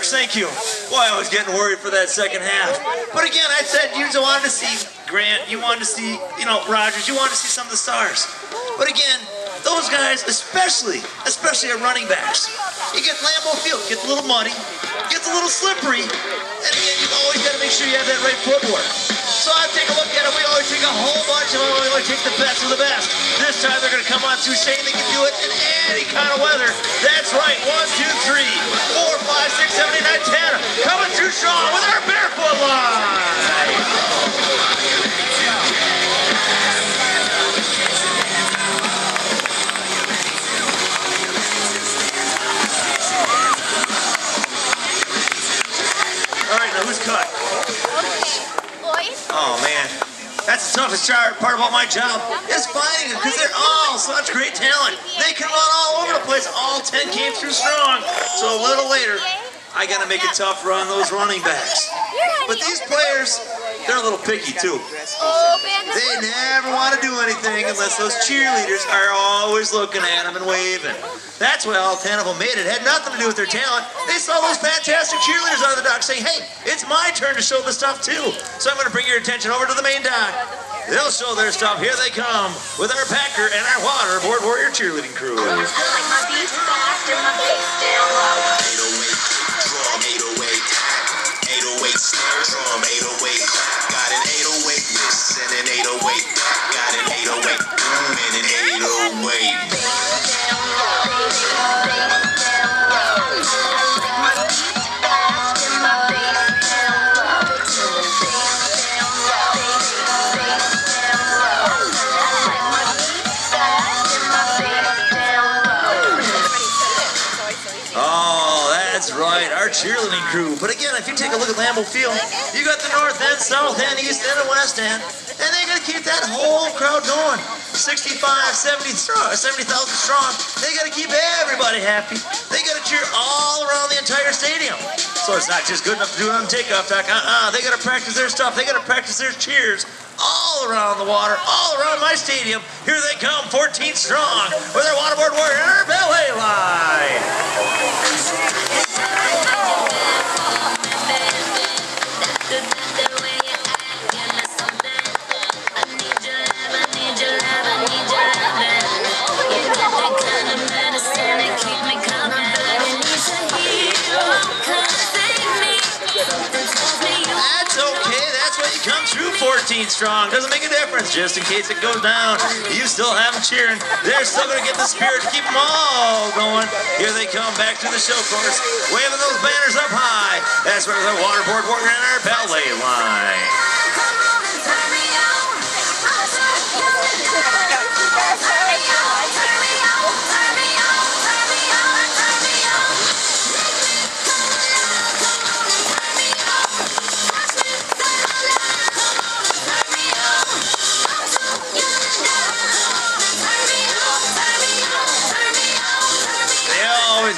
fireworks, thank you. Boy, I was getting worried for that second half. But again, I said you wanted to see Grant, you wanted to see, Rogers, you wanted to see some of the stars. But again, those guys, especially at running backs, you get Lambeau Field, gets a little muddy, gets a little slippery, and again, you've always got to make sure you have that right footwork. So I take a look at it, we always take a whole bunch of them, we always take the best of the best. This time they're going to come on through saying they can do it in any kind of weather. That's right, 1, 2, 3, 4, 5, 6, 7, 8, 9, 10, coming through strong with our barefoot line. Who's cut? Lloyd? Oh man, that's the toughest part about my job is finding them because they're all such great talent. They can run all over the place. All 10 came through strong. So a little later, I gotta make it tough on those running backs. But these players, they're a little picky too. They never want to do anything unless those cheerleaders are always looking at them and waving. That's why all 10 of them made it. It had nothing to do with their talent. They saw those fantastic cheerleaders on the dock saying, hey, it's my turn to show the stuff too. So I'm going to bring your attention over to the main dock. They'll show their stuff. Here they come with our Packer and our Waterboard Warrior cheerleading crew. Got an 808 this and an 808 got an 808 boom and an 808. Right, our cheerleading crew. But again, if you take a look at Lambeau Field, you got the north end, south end, east end, and west end, and they got to keep that whole crowd going. 65, 70 strong, 70,000 strong. They got to keep everybody happy. They got to cheer all around the entire stadium. So it's not just good enough to do it on takeoff dock. They got to practice their stuff. They got to practice their cheers all around the water, all around my stadium. Here they come, 14 strong, with their Waterboard Warrior and our ballet line. Come through 14 strong. Doesn't make a difference. Just in case it goes down, you still have them cheering. They're still going to get the spirit to keep them all going. Here they come back to the show course, waving those banners up high. That's where the Waterboard Warrior and our ballet line.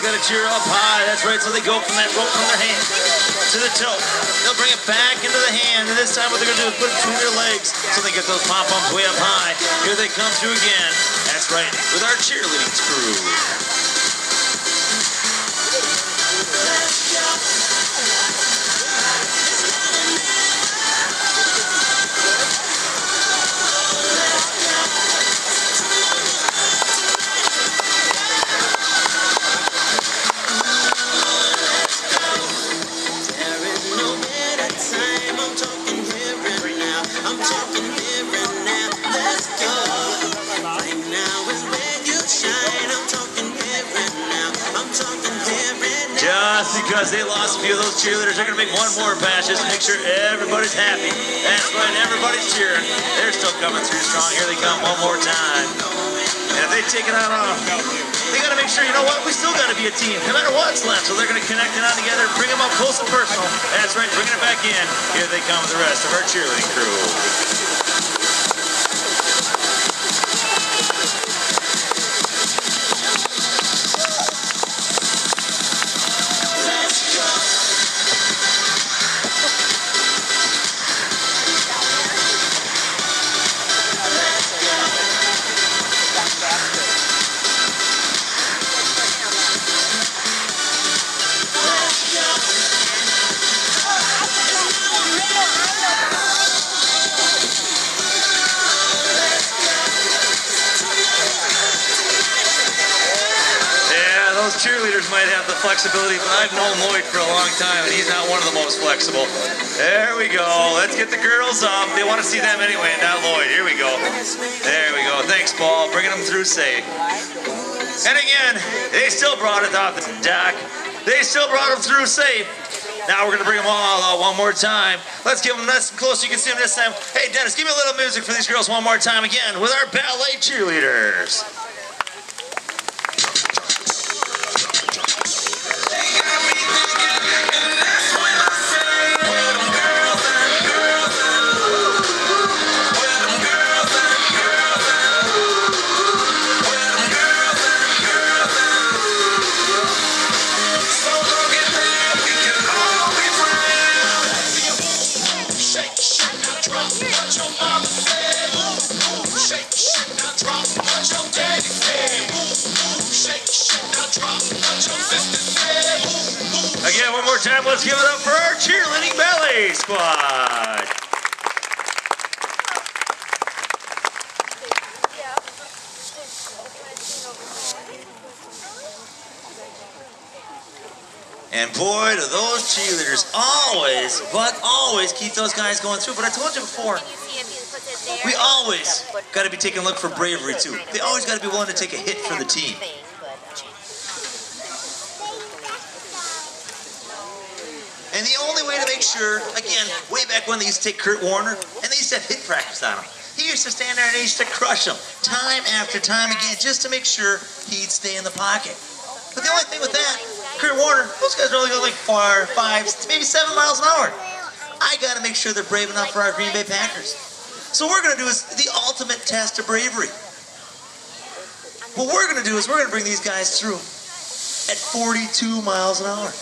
Got to cheer up high. That's right. So they go from that rope from their hand to the toe. They'll bring it back into the hand, and this time what they're going to do is put it between their legs so they get those pom-poms way up high. Here they come through again. That's right, with our cheerleading crew. Because they lost a few of those cheerleaders, they're going to make one more pass just to make sure everybody's happy. That's right, everybody's cheering. They're still coming through strong. Here they come one more time. And if they take it out off, they got to make sure, you know what, we still got to be a team, no matter what's left. So they're going to connect it on together, bring them up close and personal. That's right, bringing it back in. Here they come with the rest of our cheerleading crew. have the flexibility, but I've known Lloyd for a long time, and he's not one of the most flexible. There we go. Let's get the girls up. They want to see them anyway, not Lloyd. Here we go. There we go. Thanks, Paul. Bringing them through safe. And again, they still brought it off the dock. They still brought them through safe. Now we're going to bring them all out one more time. Let's give them nice and close so you can see them this time. Hey, Dennis, give me a little music for these girls one more time again with our ballet cheerleaders. Again, one more time, let's give it up for our cheerleading ballet squad. And boy, do those cheerleaders always, but always keep those guys going through. But I told you before, we always got to be taking a look for bravery too. They always got to be willing to take a hit for the team. And the only way to make sure, again, way back when they used to take Kurt Warner, and they used to have hit practice on him. He used to stand there and he used to crush him time after time again just to make sure he'd stay in the pocket. But the only thing with that, Kurt Warner, those guys are only going like 4, 5, maybe 7 miles an hour. I got to make sure they're brave enough for our Green Bay Packers. So what we're going to do is the ultimate test of bravery. What we're going to do is we're going to bring these guys through at 42 miles an hour.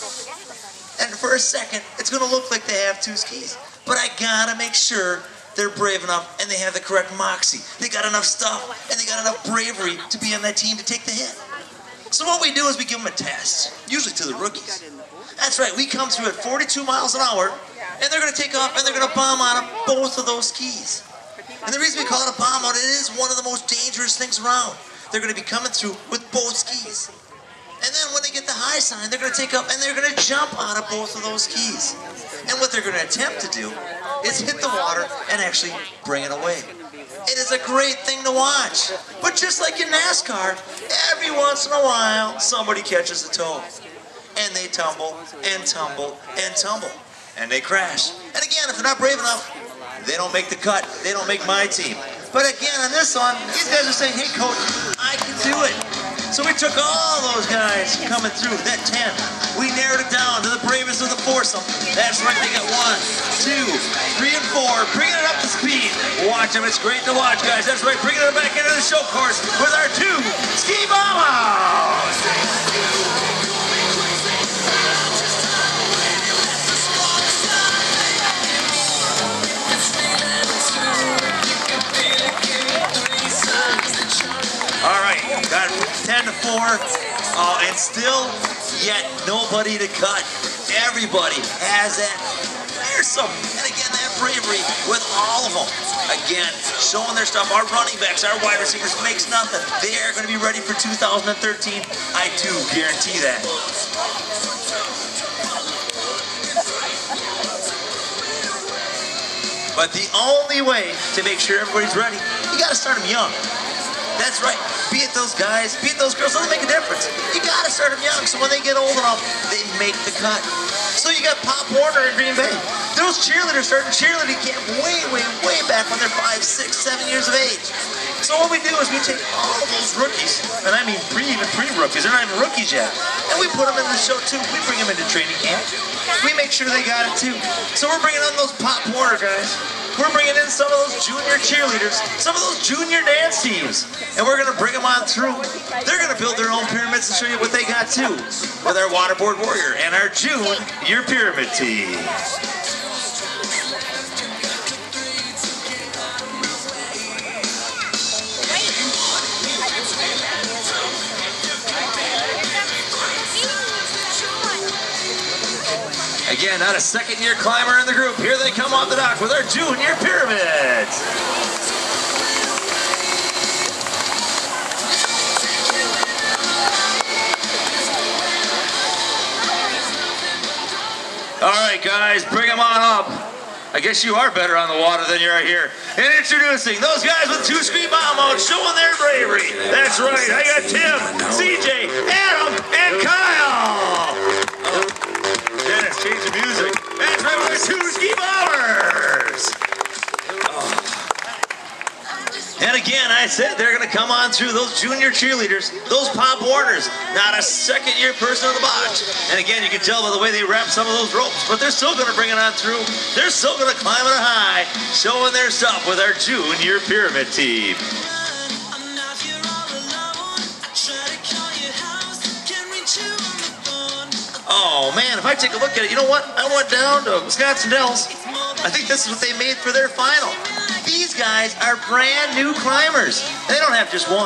And for a second, it's going to look like they have 2 skis. But I got to make sure they're brave enough and they have the correct moxie. They got enough stuff and they got enough bravery to be on that team to take the hit. So what we do is we give them a test, usually to the rookies. That's right, we come through at 42 miles an hour and they're going to take off and they're going to bomb out of both of those skis. And the reason we call it a bomb out, it is one of the most dangerous things around. They're going to be coming through with both skis. And then when they get the high sign, they're going to take up and they're going to jump out of both of those skis. And what they're going to attempt to do is hit the water and actually bring it away. It is a great thing to watch. But just like in NASCAR, every once in a while, somebody catches a toe. And they tumble and tumble and tumble. And they crash. And again, if they're not brave enough, they don't make the cut. They don't make my team. But again, on this one, these guys are saying, hey, coach, I can do it. So we took all those guys coming through, that 10. We narrowed it down to the bravest of the foursome. That's right, they got 1, 2, 3, and 4, bringing it up to speed. Watch them, it's great to watch, guys. That's right, bringing it back into the show course with our 2 ski bombers. All right, got 10 to 4, and still yet nobody to cut. Everybody has that fearsome, and again, that bravery with all of them. Again, showing their stuff. Our running backs, our wide receivers makes nothing. They are going to be ready for 2013. I do guarantee that. But the only way to make sure everybody's ready, you got to start them young. That's right. Be it those guys, be it those girls, doesn't make a difference. You got to start them young so when they get old enough, they make the cut. So you got Pop Warner in Green Bay. Those cheerleaders started cheerleading camp way back when they're 5, 6, 7 years of age. So what we do is we take all of those rookies, and I mean even pre-rookies, they're not even rookies yet, and we put them in the show too. We bring them into training camp. We make sure they got it too. So we're bringing on those Pop Warner guys. We're bringing in some of those junior cheerleaders, some of those junior dance teams, and we're going to bring them on through. They're going to build their own pyramids and show you what they got too, with our Waterboard Warrior and our June Your Pyramid team. Again, not a second-year climber in the group. Here they come off the dock with our junior pyramids. All right, guys, bring them on up. I guess you are better on the water than you are here. And introducing those guys with 2 screen bomb modes showing their bravery. That's right, I got Tim, CJ, Adam, and Kyle. Dennis, change the music. That's right, with the 2 ski bombers. And again, I said they're going to come on through, those junior cheerleaders, those Pop Warners, not a second-year person on the box. And again, you can tell by the way they wrap some of those ropes, but they're still going to bring it on through. They're still going to climb it high, showing their stuff with our junior pyramid team. Oh man, if I take a look at it, you know what? I went down to Wisconsin Dells. I think this is what they made for their final. These guys are brand new climbers. They don't have just 1,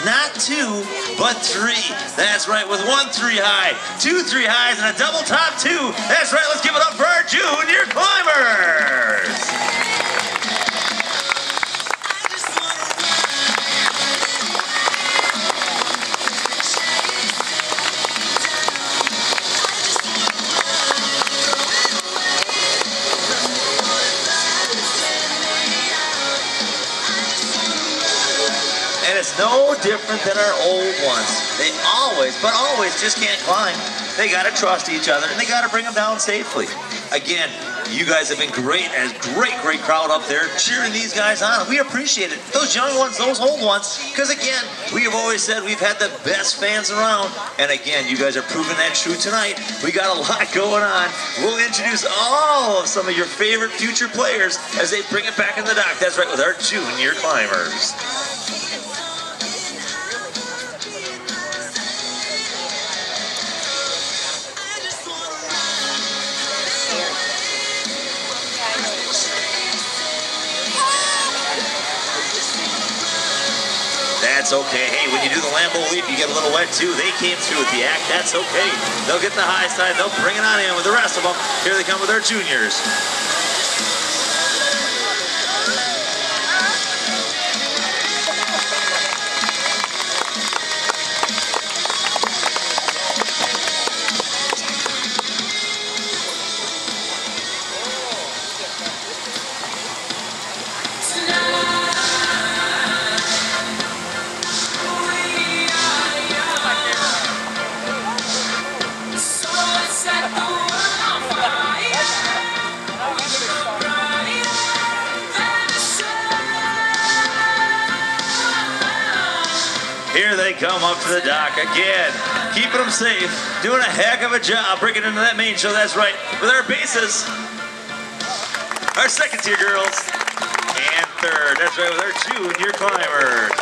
not 2, but 3. That's right, with 1 3 high, 2 3 highs, and a double top 2. That's right, let's give it up for our junior climbers. And it's no different than our old ones. They always, but always just can't climb. They got to trust each other, and they got to bring them down safely. Again, you guys have been great, as great crowd up there cheering these guys on. We appreciate it. Those young ones, those old ones, because again, we have always said we've had the best fans around. And again, you guys are proving that true tonight. We got a lot going on. We'll introduce all of some of your favorite future players as they bring it back in the dock. That's right, with our junior climbers. That's okay. Hey, when you do the Lambo leap, you get a little wet too. They came through with the act. That's okay. They'll get the high side. They'll bring it on in with the rest of them. Here they come with our juniors. Here they come up to the dock again, keeping them safe, doing a heck of a job breaking into that main show. That's right, with our bases, our second tier girls, and third. That's right, with our junior climbers.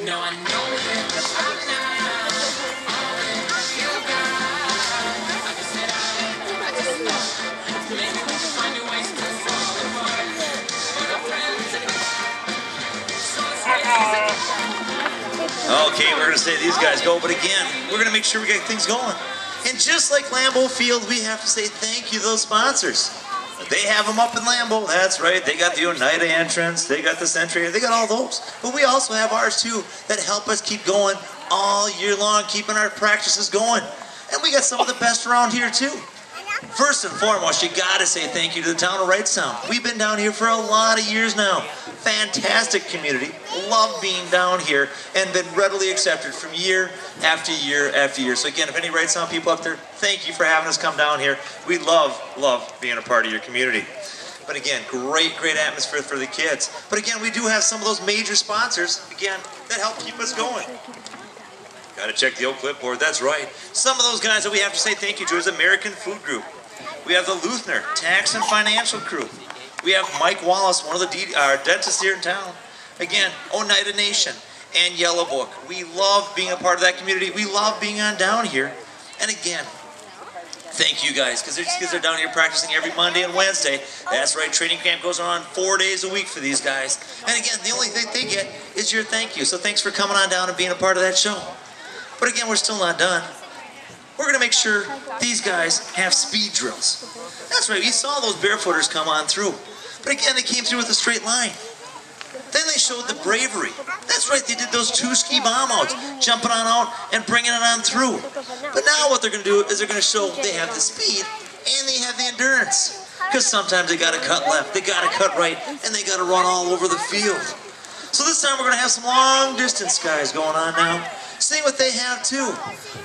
No, I know. Okay, we're going to say these guys go, but again, we're going to make sure we get things going. And just like Lambeau Field, we have to say thank you to those sponsors. They have them up in Lambeau, that's right. They got the Oneida entrance, they got the Century, they got all those. But we also have ours too that help us keep going all year long, keeping our practices going. And we got some of the best around here too. First and foremost, you gotta say thank you to the town of Wrightstown. We've been down here for a lot of years now. Fantastic community, love being down here, and been readily accepted from year after year after year. So again, if any Wrightstown people up there, thank you for having us come down here. We love being a part of your community. But again, great atmosphere for the kids. But again, we do have some of those major sponsors, again, that help keep us going. Gotta check the old clipboard, that's right. Some of those guys that we have to say thank you to is American Food Group. We have the Luthner Tax and Financial Crew. We have Mike Wallace, one of the dentists here in town. Again, Oneida Nation and Yellow Book. We love being a part of that community. We love being on down here. And again, thank you guys, because these kids are down here practicing every Monday and Wednesday. That's right, training camp goes on 4 days a week for these guys. And again, the only thing they get is your thank you. So thanks for coming on down and being a part of that show. But again, we're still not done. We're going to make sure these guys have speed drills. That's right, we saw those barefooters come on through. But again, they came through with a straight line. Then they showed the bravery. That's right, they did those 2 ski bomb outs, jumping on out and bringing it on through. But now what they're going to do is they're going to show they have the speed and they have the endurance. Because sometimes they got to cut left, they got to cut right, and they got to run all over the field. So this time we're going to have some long distance guys going on now. See what they have too.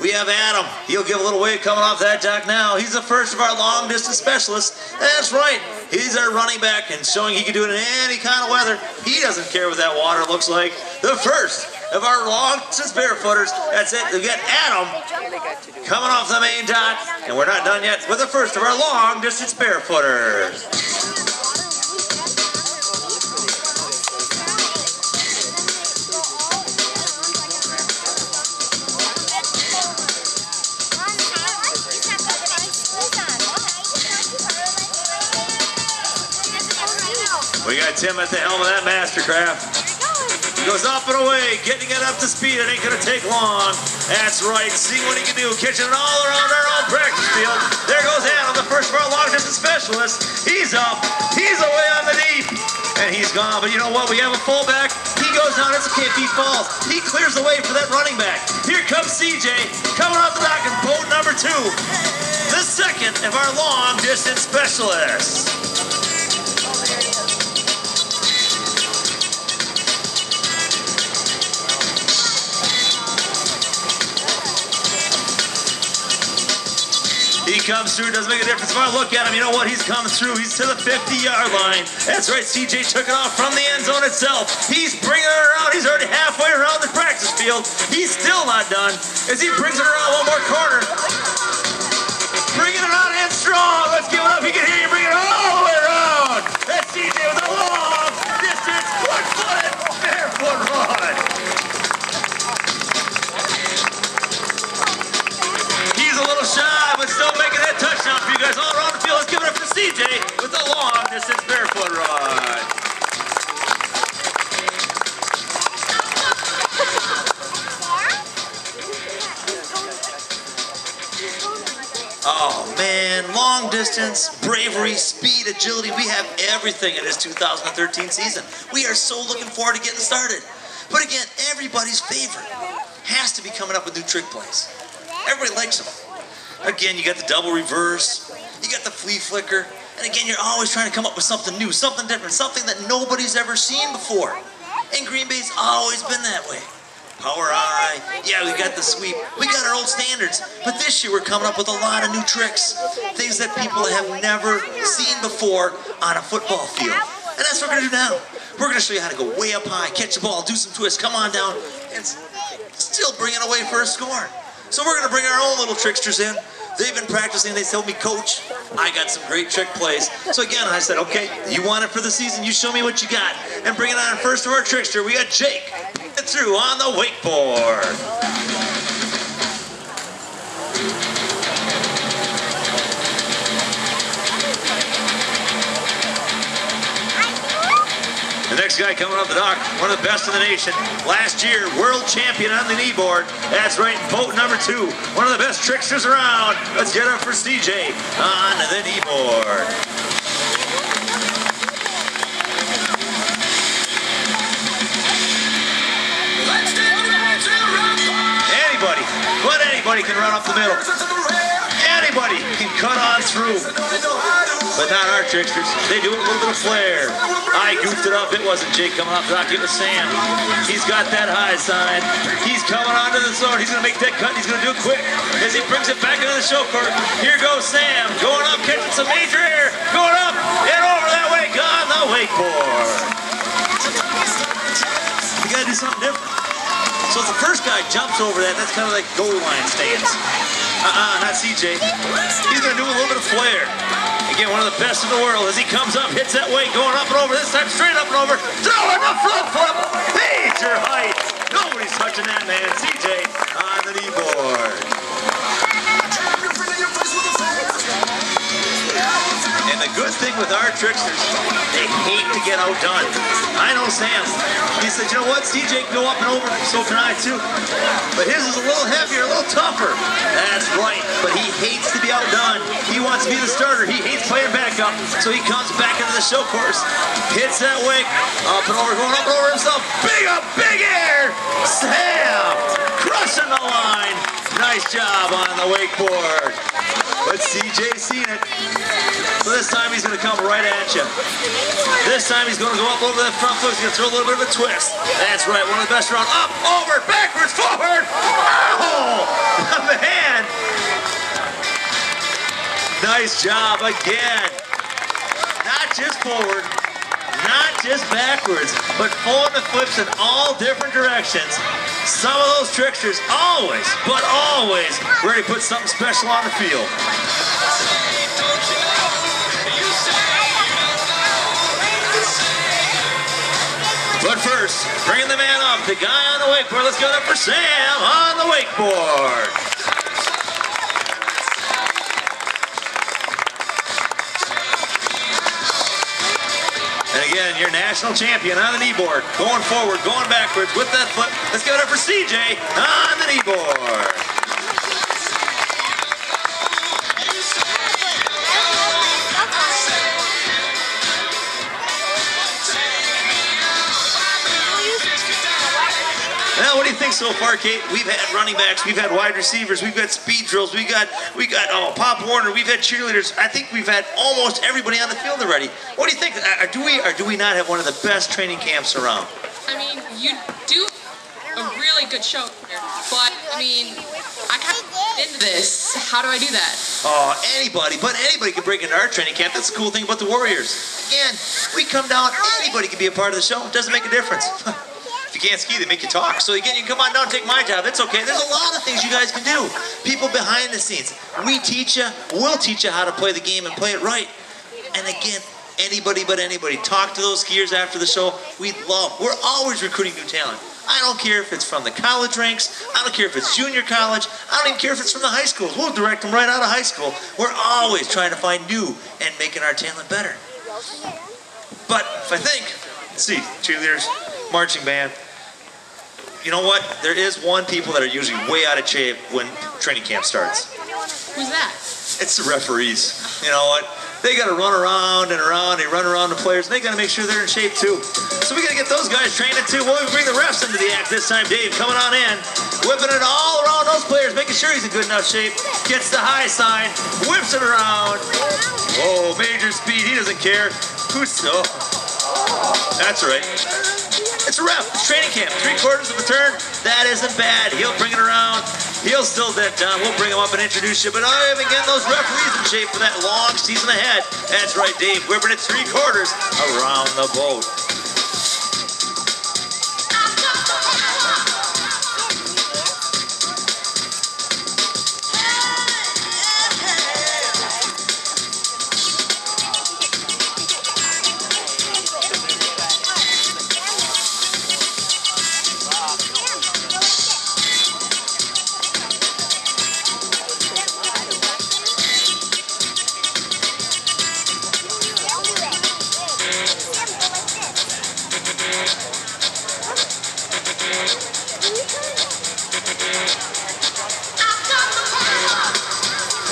We have Adam. He'll give a little wave coming off that dock now. He's the first of our long distance specialists. That's right. He's our running back and showing he can do it in any kind of weather. He doesn't care what that water looks like. The first of our long distance barefooters. That's it. We got Adam coming off the main dock. And we're not done yet with the first of our long distance barefooters. We got Tim at the helm of that Mastercraft. He goes up and away, getting it up to speed. It ain't going to take long. That's right. See what he can do. Catching it all around our own practice field. There goes Adam, the first of our long distance specialists. He's up. He's away on the deep. And he's gone. But you know what? We have a fullback. He goes down. It's a KP Falls. He clears the way for that running back. Here comes CJ coming off the dock in boat number 2. The second of our long distance specialists. He comes through, doesn't make a difference. If I look at him, you know what? He's coming through. He's to the 50-yard line. That's right, CJ took it off from the end zone itself. He's bringing it around. He's already halfway around the practice field. He's still not done as he brings it around one more corner. Bringing it out in strong. Let's give it up. He can hear you bring it all the way around. That's CJ with a long distance, one-footed, barefoot run. He's a little shy, but still making that touchdown for you guys all around the field. Let's give it up for CJ with the long distance barefoot run. Oh man, long distance, bravery, speed, agility. We have everything in this 2013 season. We are so looking forward to getting started. But again, everybody's favorite has to be coming up with new trick plays. Everybody likes them. Again, you got the double reverse, you got the flea flicker, and again, you're always trying to come up with something new, something different, something that nobody's ever seen before. And Green Bay's always been that way. Power eye, yeah, we got the sweep, we got our old standards, but this year we're coming up with a lot of new tricks, things that people have never seen before on a football field. And that's what we're going to do now. We're going to show you how to go way up high, catch the ball, do some twists, come on down, and still bring it away for a score. So we're going to bring our own little tricksters in. They've been practicing. They told me, Coach, I got some great trick plays. So again, I said, okay, you want it for the season, you show me what you got. And bring it on first to our trickster. We got Jake through on the wakeboard. The next guy coming off the dock, one of the best in the nation. Last year, world champion on the kneeboard. That's right, boat number 2. One of the best tricksters around. Let's get up for CJ on the kneeboard. Anybody can run up the middle. Anybody can cut on through. But not our tricksters. They do it with a little bit of flair. I goofed it up. It wasn't Jake coming off the dock. It was Sam. He's got that high side. He's coming onto the zone. He's going to make that cut. He's going to do it quick as he brings it back into the show court. Here goes Sam. Going up, catching some major air. Going up and over that way. On the wakeboard. You got to do something different. So if the first guy jumps over that, that's kind of like goal line stance. Not CJ. He's going to do a little bit of flair. Again, one of the best in the world as he comes up, hits that weight, going up and over, this time straight up and over, throwing the front flip, major height. Nobody's touching that man. CJ on the kneeboard. And the good thing with our tricksters, they hate to get outdone. I know Sam. He said, you know what, CJ can go up and over, so can I too. But his is a little heavier, a little tougher. That's right, but he hates to be outdone. He wants to be the starter. He hates playing backup, so he comes back into the show course, hits that wake, up and over, going up and over himself. Big air! Sam crushing the line. Nice job on the wakeboard. But CJ's seen it. So this time he's going to come right at you. This time he's going to go up over that front foot. He's going to throw a little bit of a twist. That's right, one of the best around. Up, over, backwards, forward. Oh, man. Nice job again. Not just forward, not just backwards, but pulling the flips in all different directions. Some of those tricksters always, but always, ready to put something special on the field. But first, bringing the man up, the guy on the wakeboard. Let's go up for Sam on the wakeboard. And again, your national champion on the kneeboard. Going forward, going backwards with that foot. Let's give it up for CJ on the kneeboard. Now, what do you think so far, Kate? We've had running backs, we've had wide receivers, we've got speed drills, we got Pop Warner, we've had cheerleaders. I think we've had almost everybody on the field already. What do you think? Do we not have one of the best training camps around? I mean, you do a really good show here, but I mean, I kind of into this. How do I do that? Oh, anybody can break into our training camp. That's the cool thing about the Warriors. Again, we come down, anybody can be a part of the show. It doesn't make a difference. If you can't ski, they make you talk. So again, you can come on down and take my job. It's okay. There's a lot of things you guys can do. People behind the scenes. We teach you. We'll teach you how to play the game and play it right. And again, anybody but anybody. Talk to those skiers after the show. We're always recruiting new talent. I don't care if it's from the college ranks. I don't care if it's junior college. I don't even care if it's from the high schools. We'll direct them right out of high school. We're always trying to find new and making our talent better. But if I think, let's see, cheerleaders, marching band. You know what? There is one people that are usually way out of shape when training camp starts. Who's that? It's the referees. You know what? They got to run around and around. They run around the players. And they got to make sure they're in shape too. So we got to get those guys trained too. Well, we bring the refs into the act this time. Dave coming on in, whipping it all around those players, making sure he's in good enough shape. Gets the high sign, whips it around. Oh, major speed. He doesn't care. Who's so? That's right. It's a ref. It's training camp. 3/4 of a turn. That isn't bad. He'll bring it around. He'll still dead down. We'll bring him up and introduce you. But I even getting those referees in shape for that long season ahead. That's right, Dave. Whipping it 3/4 around the boat.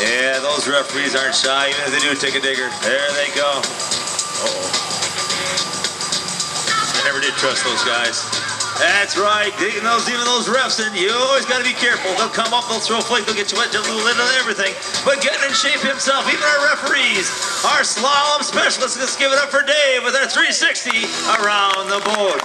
Yeah, those referees aren't shy. Even if they do take a digger. There they go. Uh-oh. I never did trust those guys. That's right. Digging even those refs in, you always got to be careful. They'll come up, they'll throw a flake, they'll get you wet, just a little bit of everything. But getting in shape himself, even our referees, our slalom specialists. Let's give it up for Dave with our 360 around the board.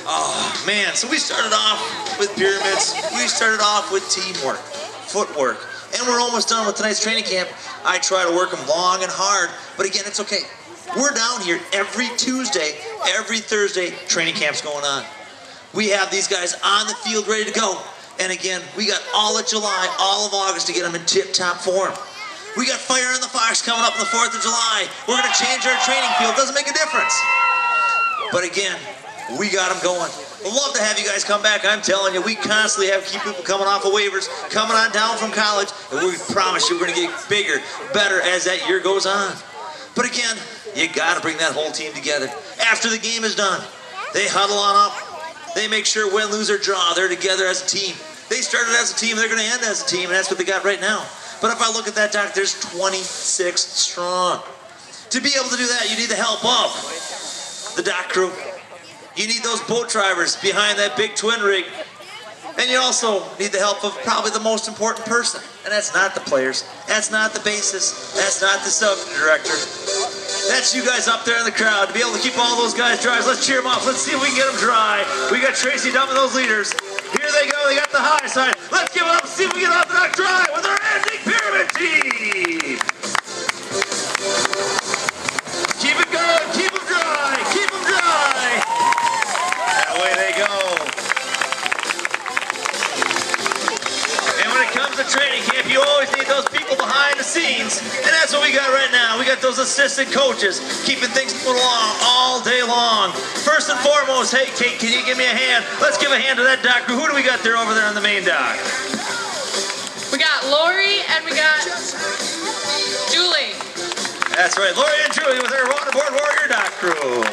Oh, man, so we started off with pyramids. We started off with teamwork, footwork, and we're almost done with tonight's training camp. I try to work them long and hard, but again, it's okay. We're down here every Tuesday, every Thursday, training camp's going on. We have these guys on the field ready to go. And again, we got all of July, all of August to get them in tip-top form. We got Fire in the Fox coming up on the 4th of July. We're going to change our training field. Doesn't make a difference. But again, we got them going. love to have you guys come back. I'm telling you, we constantly have keep people coming off of waivers, coming on down from college, and we promise you we're going to get bigger, better as that year goes on. But again, you got to bring that whole team together. After the game is done, they huddle on up. They make sure win, lose, or draw, they're together as a team. They started as a team, they're going to end as a team, and that's what they got right now. But if I look at that, Doc, there's 26 strong. To be able to do that, you need the help of the dock crew. You need those boat drivers behind that big twin rig. And you also need the help of probably the most important person. And that's not the players. That's not the bassist. That's not the sub-director. That's you guys up there in the crowd. To be able to keep all those guys dry, let's cheer them up. Let's see if we can get them dry. We got Tracy dumping those leaders. Here they go. They got the high side. Let's give it up and see if we can get off the dock dry with our ending pyramid team. Keep it going. Keep them dry. Keep them dry. That way they go. And when it comes to training camp, you always need those people behind the scenes. And that's what we got right now. We got those assistant coaches keeping things moving along all day long. First and foremost, hey, Kate, can you give me a hand? Let's give a hand to that dock crew. Who do we got there over there on the main dock? We got Lori and we got Julie. That's right, Lori and Julie with their Waterboard Warrior dock crew.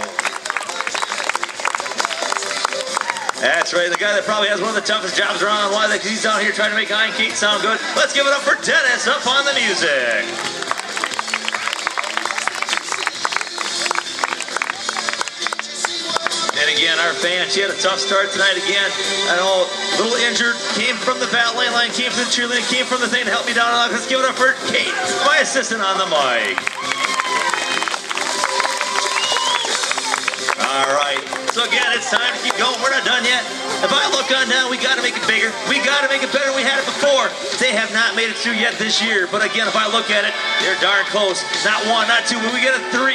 That's right, the guy that probably has one of the toughest jobs around. Why? Because he's down here trying to make I and Kate sound good. Let's give it up for Dennis up on the music. And again, our fan, she had a tough start tonight again. I know, a little injured, came from the ballet line, came from the cheerleading, came from the thing to help me down. Let's give it up for Kate, my assistant on the mic. All right, so again, it's time to keep going. We're not done yet. If I look on down, we got to make it bigger. We got to make it better than we had it before. They have not made it through yet this year. But again, if I look at it, they're darn close. Not one, not two, but we get a 3.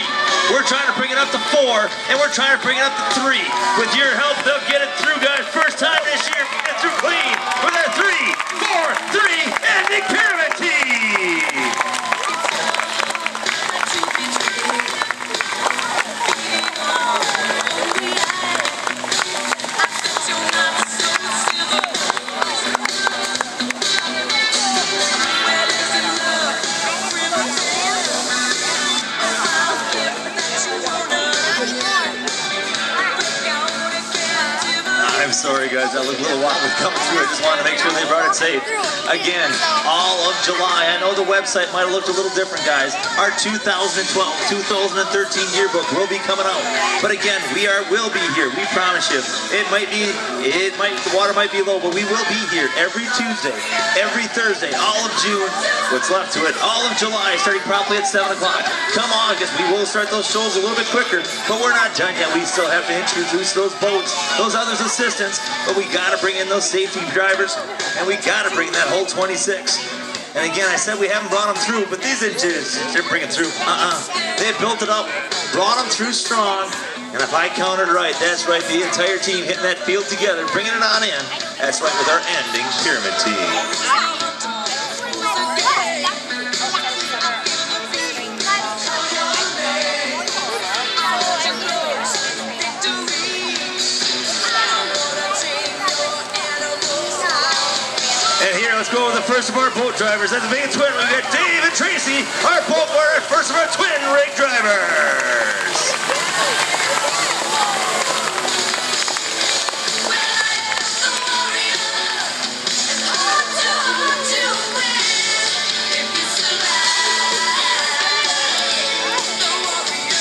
We're trying to bring it up to 4, and we're trying to bring it up to 3. With your help, they'll get it through, guys. First time this year, get it through clean with our 3, 4, 3 ending pyramid team. I'm sorry, guys. That looked a little wild coming through. I just wanted to make sure they brought it safe. Again, all of July. I know the website might have looked a little different, guys. Our 2012-2013 yearbook will be coming out. But again, will be here. We promise you. The water might be low, but we will be here every Tuesday, every Thursday, all of June. What's left to it? All of July, starting probably at 7 o'clock. Come on, because we will start those shows a little bit quicker. But we're not done yet. We still have to introduce those boats, those others assistants. But we got to bring in those safety drivers, and we got to bring that whole 26. And again, I said we haven't brought them through, but these engineers, they're bringing through. They built it up, brought them through strong, and if I counted right, that's right, the entire team hitting that field together, bringing it on in. That's right, with our ending pyramid team. Let's go with the first of our boat drivers. At the main twin, we got Dave and Tracy, our boat warrior, first of our twin rig drivers.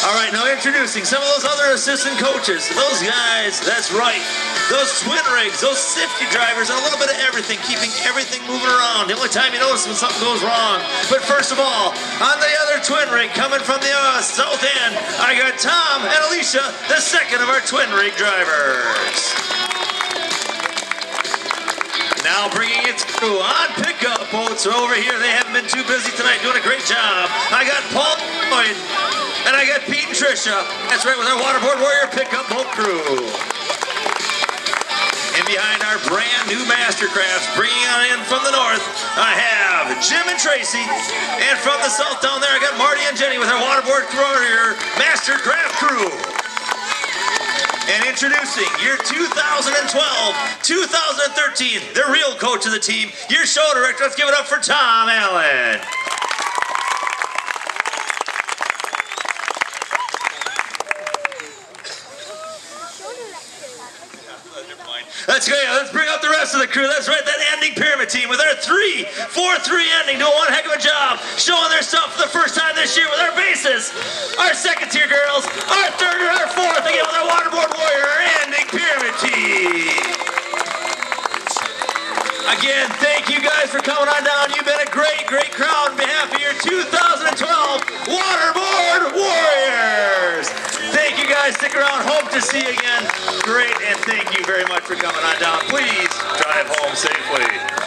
All right, now introducing some of those other assistant coaches. Those guys, that's right. Those twin rigs, those safety drivers, and a little bit of everything, keeping everything moving around. The only time you notice when something goes wrong. But first of all, on the other twin rig, coming from the south end, I got Tom and Alicia, the second of our twin rig drivers. Now bringing it through on pickup boats over here. They haven't been too busy tonight, doing a great job. I got Paul Lloyd, and I got Pete and Tricia. That's right, with our Waterboard Warrior pickup boat crew. And behind our brand new Mastercrafts, bringing on in from the north, I have Jim and Tracy. And from the south down there, I got Marty and Jenny with our Waterboard Warrior Mastercraft crew. And Introducing your 2012-2013, the real coach of the team, your show director. Let's give it up for Tom Allen. That's great. Let's bring up the rest of the crew. That's right, that ending pyramid team with our 3-4-3 ending doing one heck of a job showing their stuff for the first time this year with our bases, our second tier girls, our third and our fourth, again with our Waterboard Warrior, our ending pyramid team. Again, thank you guys for coming on down. You've been a great, great crowd on behalf of your 2012 Waterboard Warriors. Thank you guys. Stick around. Hope to see you again. Great, and thank you very much for coming on down. Please drive home safely.